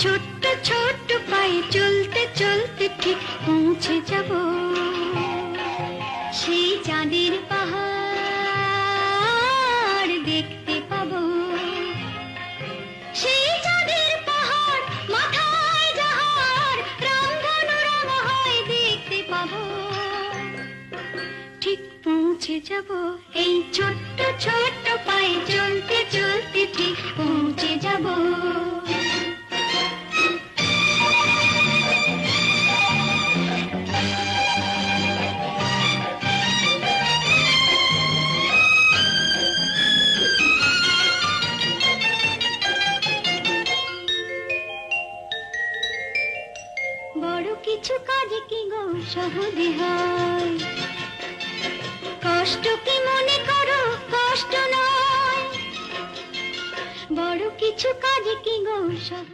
ছোট্ট ছোট্ট পায়ে চলতে চলতে ঠিক পৌঁছে যাব সেই চাঁদের পাহাড় দেখতে পাবো। সেই চাঁদের পাহাড় মাথায় যাহার রামধনু রাঙা হয় দেখতে পাবো। ঠিক পৌঁছে যাব এই ছোট্ট ছোট্ট পায়ে চলতে চলতে ঠিক পৌঁছে যাব। বড় কিছু কাজে কি গো সহজে হয়, কষ্ট কি মনে করো কষ্ট নয়। বড় কিছু কাজে কি গো সহজে